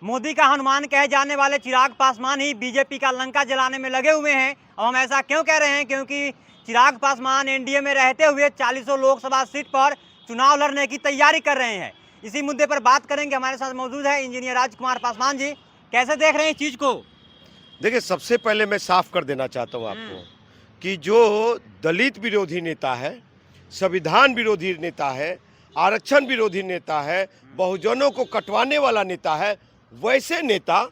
मोदी का हनुमान कहे जाने वाले चिराग पासवान ही बीजेपी का लंका जलाने में लगे हुए हैं। और हम ऐसा क्यों कह रहे हैं, क्योंकि चिराग पासवान एनडीए में रहते हुए 40 लोकसभा सीट पर चुनाव लड़ने की तैयारी कर रहे हैं। इसी मुद्दे पर बात करेंगे। हमारे साथ मौजूद है इंजीनियर राजकुमार पासवान जी। कैसे देख रहे हैं इस चीज को? देखिए, सबसे पहले मैं साफ कर देना चाहता हूँ आपको कि जो दलित विरोधी नेता है, संविधान विरोधी नेता है, आरक्षण विरोधी नेता है, बहुजनों को कटवाने वाला नेता है, वैसे नेता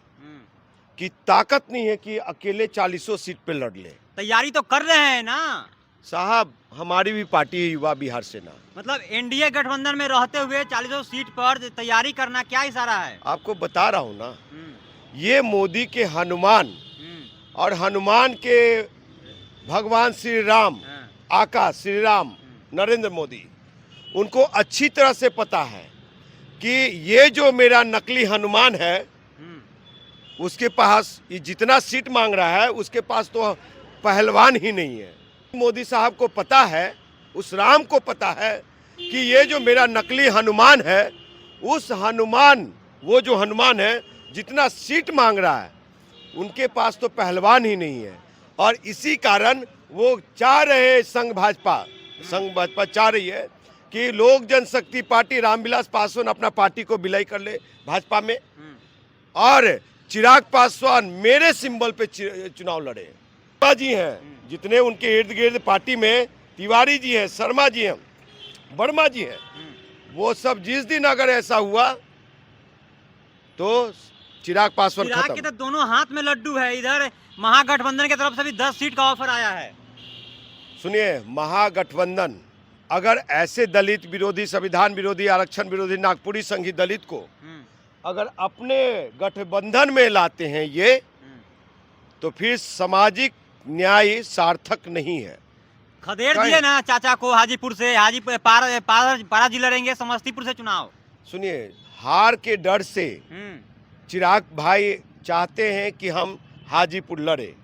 की ताकत नहीं है कि अकेले 40 सीट पे लड़ ले। तैयारी तो कर रहे हैं ना साहब, हमारी भी पार्टी है युवा बिहार सेना। मतलब एनडीए गठबंधन में रहते हुए 40 सीट पर तैयारी करना क्या इशारा है? आपको बता रहा हूँ ना, ये मोदी के हनुमान और हनुमान के भगवान श्री राम, आका श्री राम नरेंद्र मोदी, उनको अच्छी तरह से पता है कि ये जो मेरा नकली हनुमान है, उसके पास ये जितना सीट मांग रहा है उसके पास तो पहलवान ही नहीं है। मोदी साहब को पता है, उस राम को पता है कि ये जो मेरा नकली हनुमान है, उस हनुमान, वो जो हनुमान है जितना सीट मांग रहा है उनके पास तो पहलवान ही नहीं है। और इसी कारण वो चाह रहे हैं, संघ भाजपा चाह रही है कि लोक जनशक्ति पार्टी रामविलास पासवान अपना पार्टी को विलय कर ले भाजपा में और चिराग पासवान मेरे सिंबल पे चुनाव लड़े। शर्मा जी हैं, जितने उनके इर्द गिर्द पार्टी में तिवारी जी हैं, शर्मा जी हैं, वर्मा जी हैं, वो सब जिस दिन अगर ऐसा हुआ तो चिराग पासवान खत्म। चिराग के तो दोनों हाथ में लड्डू है। इधर महागठबंधन की तरफ से भी 10 सीट का ऑफर आया है। सुनिए, महागठबंधन अगर ऐसे दलित विरोधी, संविधान विरोधी, आरक्षण विरोधी, नागपुरी संघी दलित को अगर अपने गठबंधन में लाते हैं ये, तो फिर सामाजिक न्याय सार्थक नहीं है। खदेड़ दिए ना चाचा को हाजीपुर से, हाजीपुर पारा जी लड़ेंगे समस्तीपुर से चुनाव। सुनिए, हार के डर से चिराग भाई चाहते हैं कि हम हाजीपुर लड़े।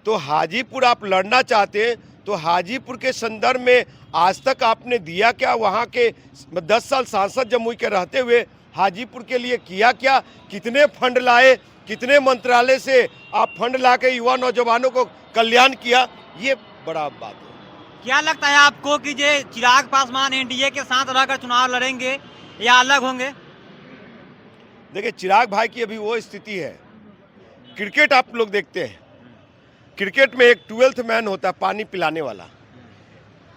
तो हाजीपुर आप लड़ना चाहते हैं तो हाजीपुर के संदर्भ में आज तक आपने दिया क्या? वहाँ के 10 साल सांसद जमुई के रहते हुए हाजीपुर के लिए किया क्या? कितने फंड लाए, कितने मंत्रालय से आप फंड ला के युवा नौजवानों को कल्याण किया? ये बड़ा बात है। क्या लगता है आपको कि ये चिराग पासवान एनडीए के साथ रहकर चुनाव लड़ेंगे या अलग होंगे? देखिए, चिराग भाई की अभी वो स्थिति है, क्रिकेट आप लोग देखते हैं, क्रिकेट में एक 12th मैन होता है, पानी पिलाने वाला।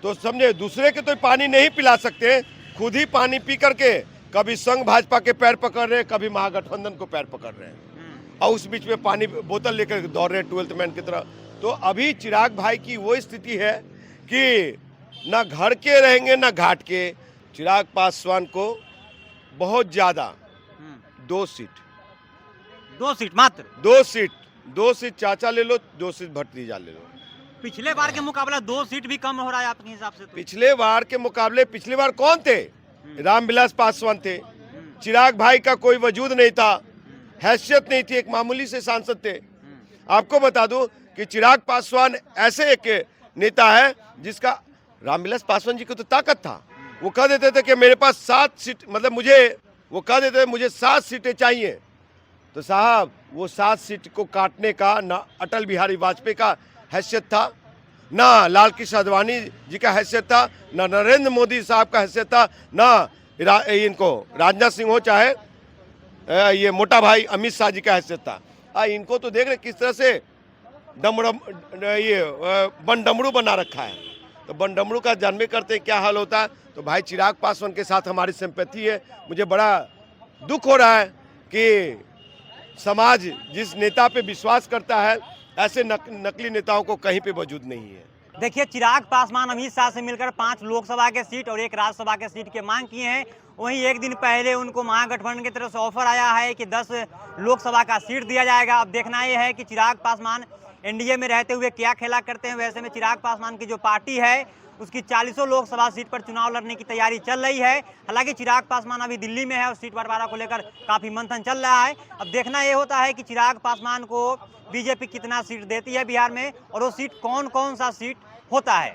तो समझे, दूसरे के तो पानी नहीं पिला सकते, खुद ही पानी पी करके कभी संघ भाजपा के पैर पकड़ रहे हैं, कभी महागठबंधन को पैर पकड़ रहे हैं और उस बीच में पानी बोतल लेकर दौड़ रहे हैं 12th मैन की तरह। तो अभी चिराग भाई की वो स्थिति है कि ना घर के रहेंगे ना घाट के। चिराग पासवान को बहुत ज़्यादा 2 सीट मात्र 2 सीट चाचा ले लो, 2 सीट भतीजा ले लो। पिछले बार के मुकाबला 2 सीट भी कम हो रहा है आपके हिसाब से? तो पिछले बार के मुकाबले, पिछले बार कौन थे? रामविलास पासवान थे। चिराग भाई का कोई वजूद नहीं था, हैसियत नहीं थी, एक मामूली से सांसद थे। आपको बता दूं कि चिराग पासवान ऐसे एक नेता है जिसका, रामविलास पासवान जी को तो ताकत था। वो कह देते थे कि मेरे पास 7 सीट, मतलब मुझे 7 सीटें चाहिए। तो साहब, वो 7 सीट को काटने का ना अटल बिहारी वाजपेयी का हैसियत था, ना लाल कृष्ण आडवाणी जी का हैसियत था, ना नरेंद्र मोदी साहब का हैसियत था, ना इनको राजनाथ सिंह हो चाहे ये मोटा भाई अमित शाह जी का हैसियत था। इनको तो देख रहे किस तरह से बनडमरू बना रखा है। तो बनडमरू का जानबे करते हैं क्या हाल होता है। तो भाई, चिराग पासवान के साथ हमारी सिंपैथी है। मुझे बड़ा दुख हो रहा है कि समाज जिस नेता पे विश्वास करता है, ऐसे नकली नेताओं को कहीं पे वजूद नहीं है। देखिए, चिराग पासवान अमित शाह से मिलकर 5 लोकसभा के सीट और 1 राज्यसभा के सीट की मांग किए हैं। वहीं एक दिन पहले उनको महागठबंधन की तरफ से ऑफर आया है कि 10 लोकसभा का सीट दिया जाएगा। अब देखना यह है कि चिराग पासवान एनडीए में रहते हुए क्या खेला करते हैं। वैसे में चिराग पासवान की जो पार्टी है उसकी 40 लोकसभा सीट पर चुनाव लड़ने की तैयारी चल रही है। हालांकि चिराग पासवान अभी दिल्ली में है और सीट बंटवारा को लेकर काफ़ी मंथन चल रहा है। अब देखना ये होता है कि चिराग पासवान को बीजेपी कितना सीट देती है बिहार में और वो सीट कौन कौन सा सीट होता है।